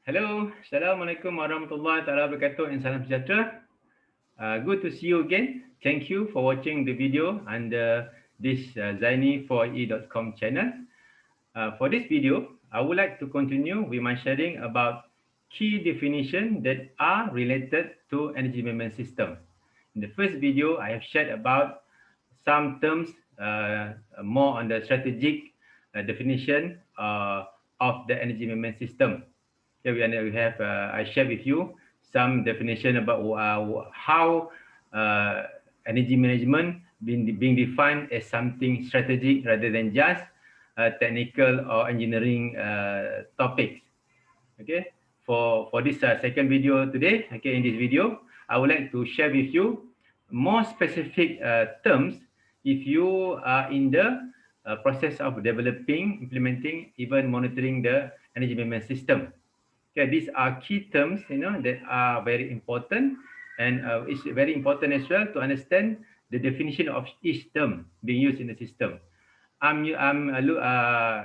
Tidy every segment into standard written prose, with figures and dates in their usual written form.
Hello, Assalamualaikum warahmatullahi taala wabarakatuh and salam sejahtera. Good to see you again. Thank you for watching the video under this Zaini4e.com channel. For this video, I would like to continue with my sharing about key definitions that are related to energy management system. In the first video, I have shared about some terms more on the strategic definition of the energy management system. Okay, we have I share with you some definition about how energy management being defined as something strategic rather than just technical or engineering topics. Okay, for this second video today, okay, in this video, I would like to share with you more specific terms if you are in the process of developing, implementing, even monitoring the energy management system. Okay, these are key terms, that are very important, and it's very important as well to understand the definition of each term being used in the system. I'm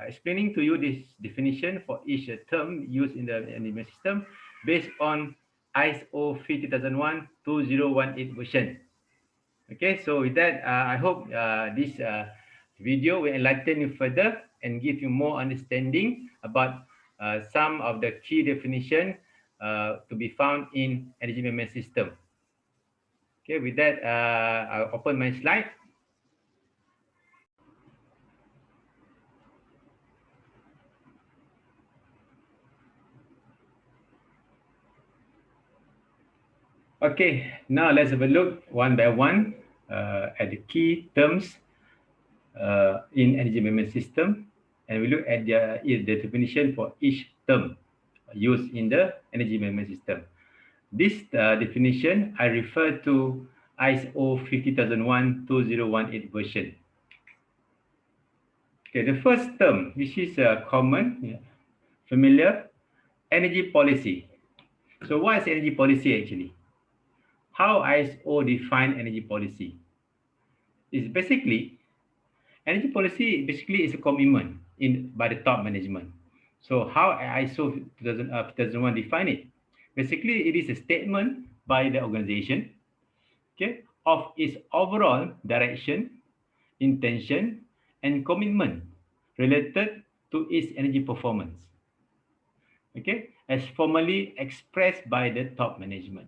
explaining to you this definition for each term used in the management system based on ISO 50001-2018 version. Okay, so with that, I hope this video will enlighten you further and give you more understanding about some of the key definition to be found in energy management system. Okay, with that, I'll open my slide. Okay, now let's have a look one by one at the key terms in energy management system, and we look at the definition for each term used in the energy management system. This definition I refer to ISO 50001-2018 version. Okay, the first term, which is common, familiar, energy policy. So what is energy policy actually? How ISO define energy policy? Is basically energy policy basically is a commitment by the top management. So how ISO 2001 define it? Basically, it is a statement by the organization, okay, of its overall direction, intention, and commitment related to its energy performance, okay, as formally expressed by the top management.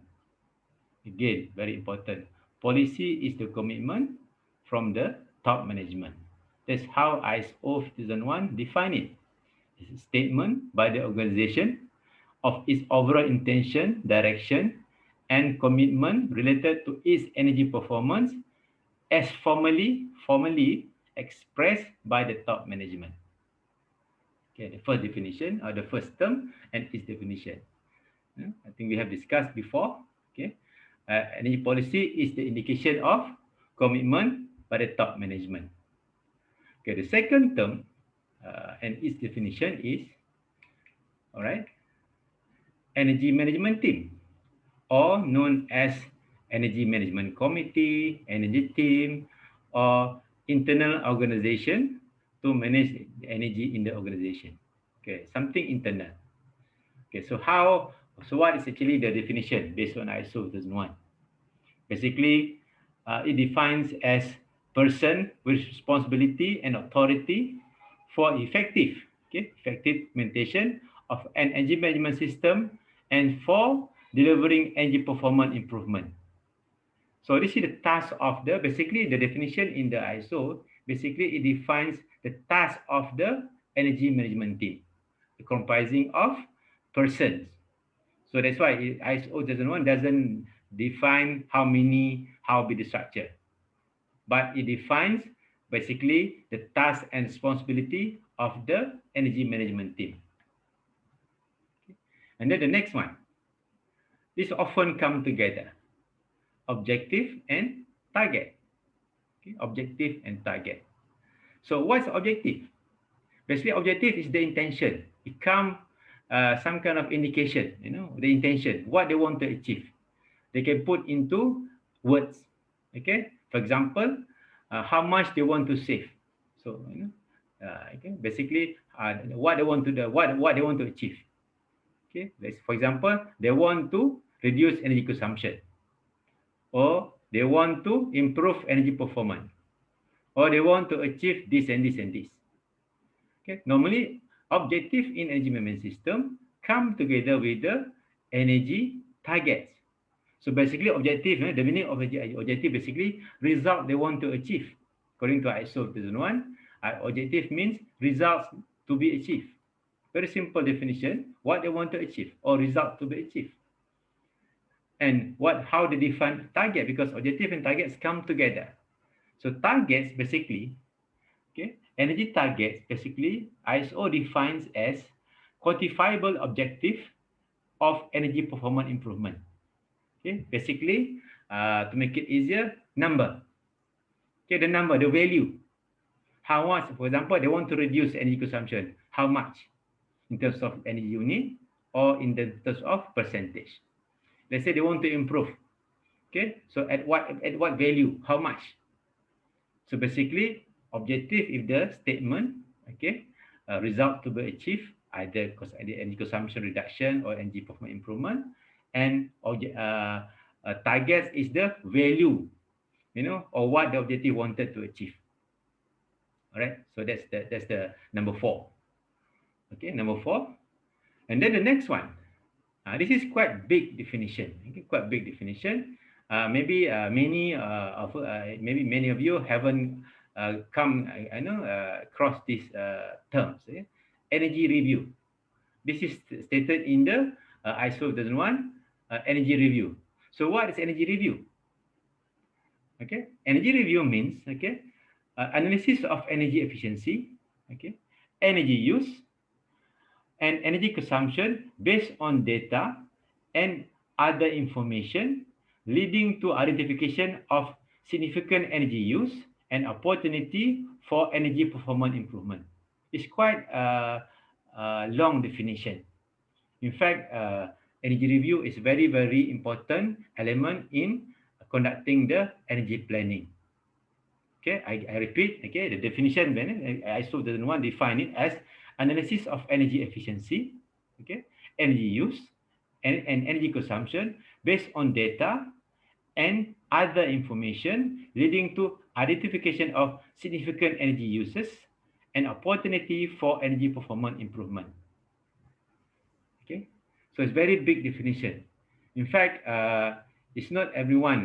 Again, very important. Policy is the commitment from the top management. That's how ISO 2001 define it. It's a statement by the organization of its overall intention, direction, and commitment related to its energy performance as formally expressed by the top management. Okay, the first definition or the first term and its definition. I think we have discussed before. Okay, energy policy is the indication of commitment by the top management. Okay, the second term and its definition is, all right, energy management team, or known as energy management committee, energy team, or internal organization to manage the energy in the organization. Okay, something internal. Okay, so what is actually the definition based on ISO 2001? Basically, it defines as person with responsibility and authority for effective implementation of an energy management system and for delivering energy performance improvement. So this is the task of basically the definition in the ISO. Basically, it defines the task of the energy management team, comprising of persons. So that's why ISO 2001 doesn't define how big the structure, but it defines basically the task and responsibility of the energy management team. Okay. And then the next one, this often come together, objective and target. Okay. Objective and target. So what's objective? Basically, objective is the intention. It comes some kind of indication, the intention, what they want to achieve. They can put into words. Okay, for example, how much they want to save. So okay, basically what they want to do, what they want to achieve. Okay, for example, they want to reduce energy consumption, or they want to improve energy performance, or they want to achieve this and this and this. Okay, normally objective in energy management system come together with the energy targets. So basically objective, the meaning of objective basically result they want to achieve. According to ISO 2001, objective means results to be achieved. Very simple definition, what they want to achieve or result to be achieved. And how they define target, because objective and targets come together. So targets basically, okay, energy targets basically ISO defines as quantifiable objective of energy performance improvement. Okay, basically, to make it easier, number. Okay, the number, the value. How much, for example, they want to reduce energy consumption. How much in terms of energy unit or in the terms of percentage? Let's say they want to improve. Okay, so at what value? How much? So basically, objective if the statement, okay, result to be achieved, either energy consumption reduction or energy performance improvement, and targets is the value, or what the objective wanted to achieve. All right, so that's the number 4. Okay, number 4, and then the next one. This is quite big definition. Okay, quite big definition. Maybe many of you haven't come across these terms. Energy review. This is stated in the ISO 2001 energy review. So what is energy review? Okay, energy review means analysis of energy efficiency, energy use, and energy consumption based on data and other information, leading to identification of significant energy use and opportunity for energy performance improvement. It's quite a long definition. In fact, energy review is very, very important element in conducting the energy planning. Okay, I repeat, the definition, ISO 2001 define it as analysis of energy efficiency, energy use, and energy consumption based on data and other information, leading to identification of significant energy uses and opportunity for energy performance improvement. Okay, so it's very big definition. In fact, it's not everyone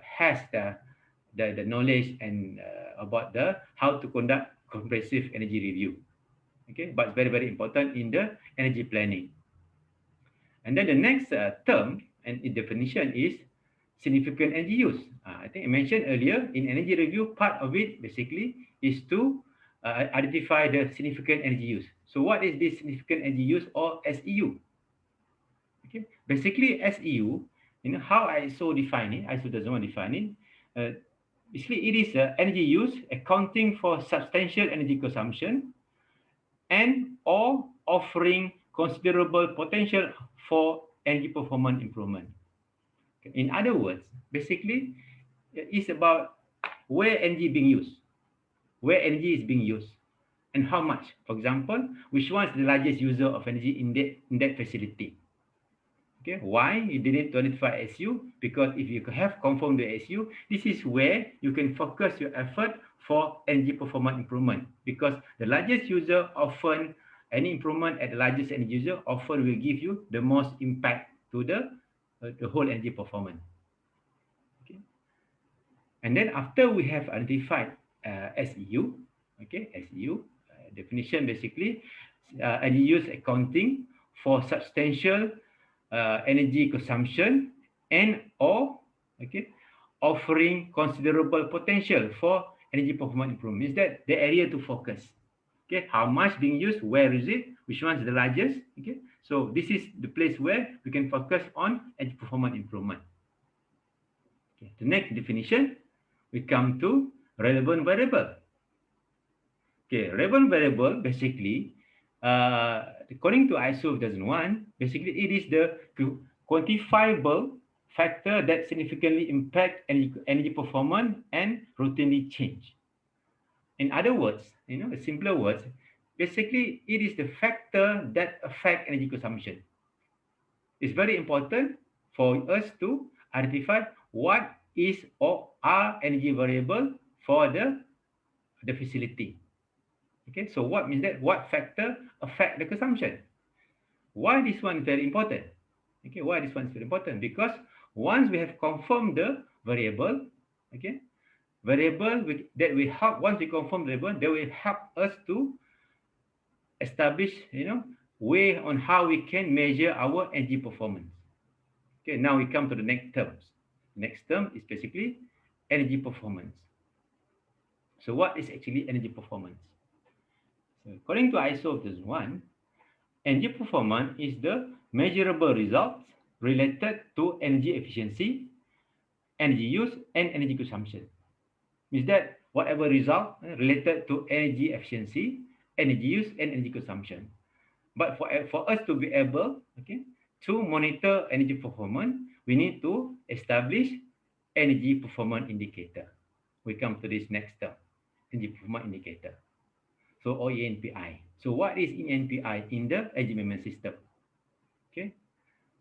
has the knowledge and about how to conduct comprehensive energy review. Okay, but very, very important in the energy planning. And then the next term and definition is significant energy use. I think I mentioned earlier in energy review, part of it basically is to identify the significant energy use. So what is this significant energy use, or SEU? Okay, basically SEU, how ISO define it, ISO 2001 define it. Basically, it is energy use accounting for substantial energy consumption and or offering considerable potential for energy performance improvement. In other words, basically, it's about where energy being used, where energy is being used, and how much. For example, which one is the largest user of energy in that facility? Okay, why you didn't identify SU? Because if you have confirmed the SU, this is where you can focus your effort for energy performance improvement. Because the largest user often, any improvement at the largest energy user often will give you the most impact to the whole energy performance. Okay, and then after we have identified SEU, SEU definition basically energy use accounting for substantial energy consumption and or offering considerable potential for energy performance improvement. Is that the area to focus? Okay, how much being used, where is it, which one is the largest? Okay, so this is the place where we can focus on energy performance improvement. Okay, the next definition, we come to relevant variable. Okay, relevant variable basically, according to ISO 2001, basically it is the quantifiable factor that significantly impact energy performance and routinely change. In other words, simpler words, basically it is the factor that affect energy consumption. It's very important for us to identify what is or are energy variable for the facility. Okay, so what means that? What factor affect the consumption? Why this one is very important? Okay, why this one is very important? Because once we have confirmed the variable, okay, that we help, once we confirm the variable, that will help us to establish, way on how we can measure our energy performance. Okay, now we come to the next terms. Next term is basically energy performance. So what is actually energy performance? So according to ISO 2001, energy performance is the measurable results related to energy efficiency, energy use, and energy consumption. Means that whatever result related to energy efficiency, energy use, and energy consumption. But for us to be able, okay, to monitor energy performance, we need to establish energy performance indicator. We come to this next term, energy performance indicator. So, or ENPI. So what is ENPI in the energy management system? Okay.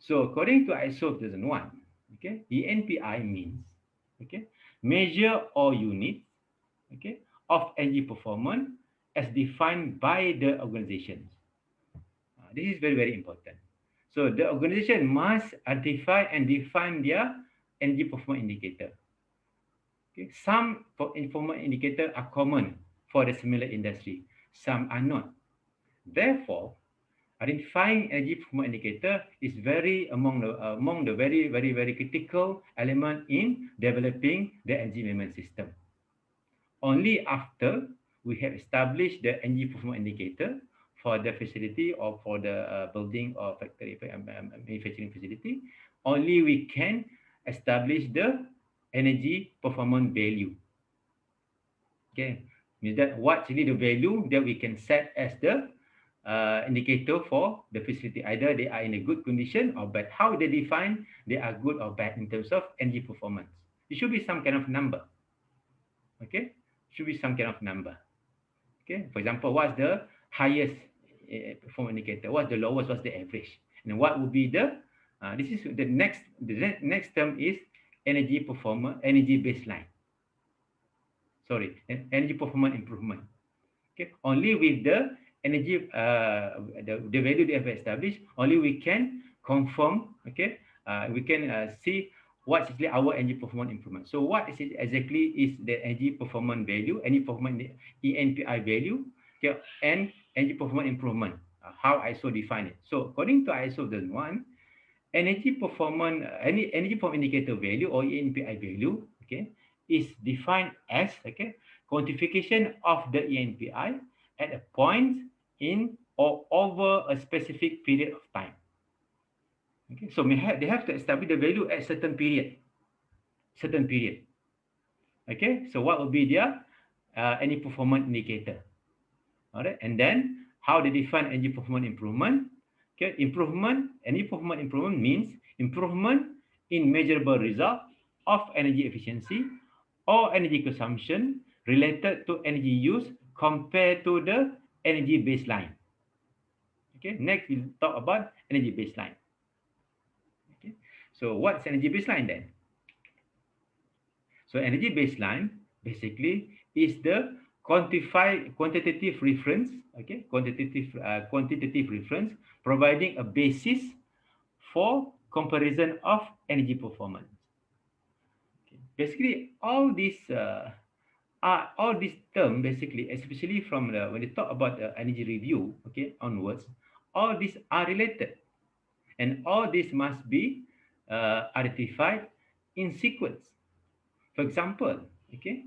So according to ISO 2001, okay, ENPI means, okay, measure or unit, okay, of energy performance as defined by the organizations. This is very, very important. So the organization must identify and define their energy performance indicator. Okay. Some performance indicators are common for the similar industry. Some are not. Therefore, identifying energy performance indicator is among the very, very, very critical element in developing the energy management system. Only after we have established the energy performance indicator for the facility or for the building or factory manufacturing facility, only we can establish the energy performance value. Okay, means that what's really the value that we can set as the indicator for the facility. Either they are in a good condition or bad. How they define they are good or bad in terms of energy performance? It should be some kind of number. Okay, should be some kind of number. Okay, for example, what's the highest performance indicator? What's the lowest? What's the average? And what would be the this is the next term is energy performance, energy baseline. Sorry, energy performance improvement. Okay, only with the energy the value they have established, only we can confirm. Okay, we can see what's actually our energy performance improvement. So what is it exactly is the energy performance value, energy performance ENPI value, okay, and energy performance improvement. How ISO define it? So according to ISO 2001, energy performance energy performance indicator value or ENPI value, okay, is defined as, okay, quantification of the ENPI at a point in or over a specific period of time. Okay, so they have to establish the value at certain period. Okay, so what will be their energy performance indicator? All right, and then how they define energy performance improvement? Okay, energy performance improvement means improvement in measurable result of energy efficiency or energy consumption related to energy use compared to the energy baseline. Okay, next we'll talk about energy baseline. Okay, so what's energy baseline then? So energy baseline basically is the quantitative reference, okay, quantitative reference providing a basis for comparison of energy performance. Okay. Basically, all these terms basically, especially from when they talk about the energy review, okay, onwards, all these are related, and all this must be identified in sequence. For example, okay,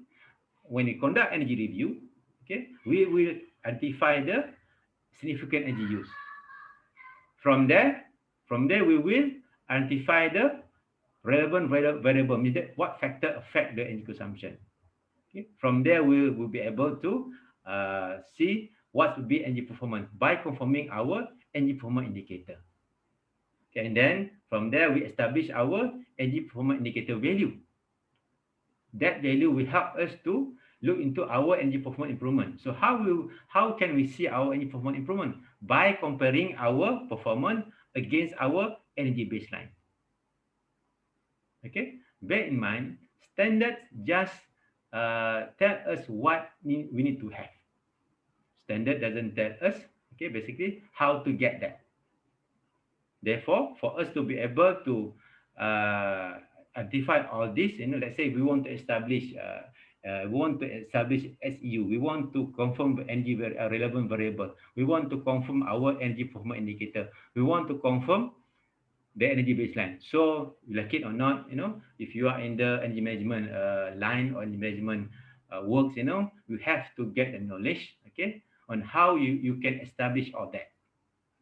when we conduct energy review, okay, we will identify the significant energy use. From there, we will identify the relevant variable, means that what factor affect the energy consumption. Okay. From there, we will be able to see what would be energy performance by confirming our energy performance indicator. Okay, and then from there, we establish our energy performance indicator value. That value will help us to look into our energy performance improvement. So how can we see our energy performance improvement? By comparing our performance against our energy baseline. Okay, bear in mind, standards just tell us what we need to have. Standard doesn't tell us, okay, basically how to get that. Therefore, for us to be able to define all this, let's say we want to establish SEU. We want to confirm the energy relevant variable. We want to confirm our energy performance indicator. We want to confirm the energy baseline. So, like it or not, if you are in the energy management line or energy management works, you have to get the knowledge, okay, on how you can establish all that.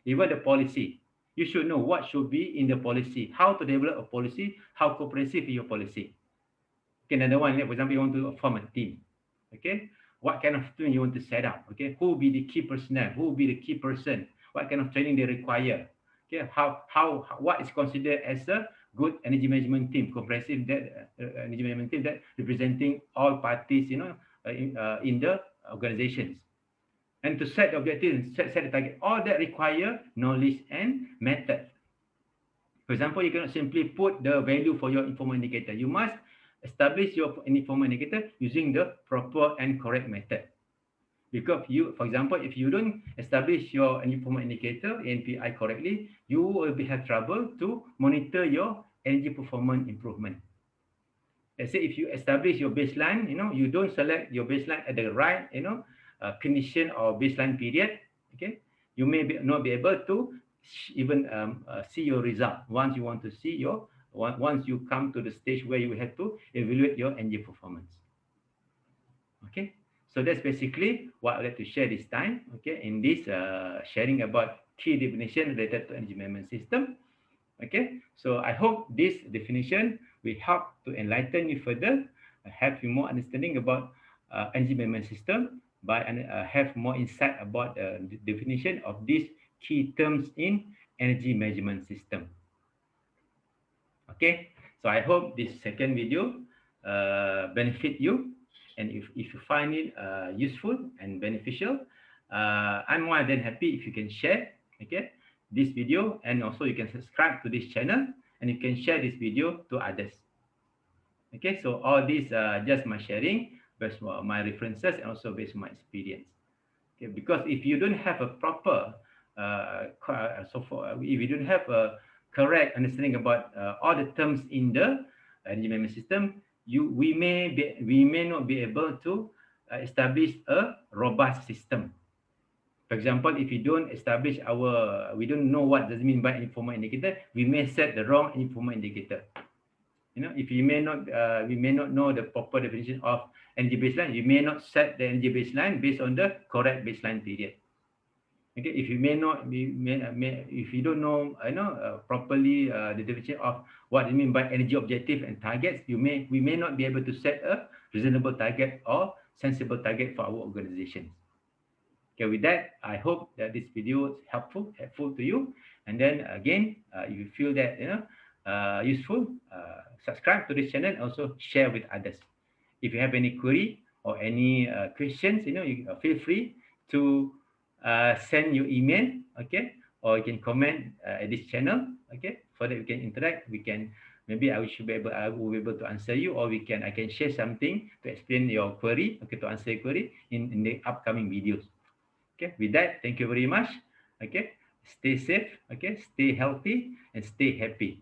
Even the policy, you should know what should be in the policy, how to develop a policy, how comprehensive is your policy. Okay, another one, for example, you want to form a team. Okay, what kind of team you want to set up? Okay, who will be the key personnel? Who will be the key person? What kind of training they require? Okay, what is considered as a good energy management team, comprehensive energy management team that representing all parties, in the organizations. And to set the objective, set the target, all that require knowledge and method. For example, you cannot simply put the value for your performance indicator. You must establish your performance indicator using the proper and correct method. Because for example, if you don't establish your energy performance indicator, NPI, correctly, you will have trouble to monitor your energy performance improvement. Let's say if you establish your baseline, you don't select your baseline at the right, condition or baseline period, okay, you may not be able to even see your result once you want to see once you come to the stage where you have to evaluate your energy performance. Okay, so that's basically what I'd like to share this time, okay, in this sharing about key definition related to energy management system. Okay, so I hope this definition will help to enlighten you further, have you more understanding about energy management system, but have more insight about the definition of these key terms in energy management system. Okay, so I hope this second video benefit you, and if you find it useful and beneficial, I'm more than happy if you can share, okay, this video, and also you can subscribe to this channel, and you can share this video to others. Okay, so all these just my sharing based on my references and also based on my experience. Okay, because if you don't have a proper if you don't have a correct understanding about all the terms in the energy management system, we may not be able to establish a robust system. For example, if you don't establish we don't know what does it mean by performance indicator, we may set the wrong performance indicator. If you we may not know the proper definition of energy baseline, you may not set the energy baseline based on the correct baseline period. Okay, if you if you don't know, properly the definition of what it means by energy objective and targets, we may not be able to set a reasonable target or sensible target for our organizations. Okay, with that, I hope that this video is helpful to you. And then again, if you feel that useful, subscribe to this channel and also share with others. If you have any query or any questions, you feel free to send your email, okay, or you can comment at this channel, okay, so that we can interact. Maybe I will be able to answer you, or I can share something to explain your query, okay, to answer your query in the upcoming videos. Okay, with that, thank you very much. Okay, stay safe, okay, stay healthy, and stay happy.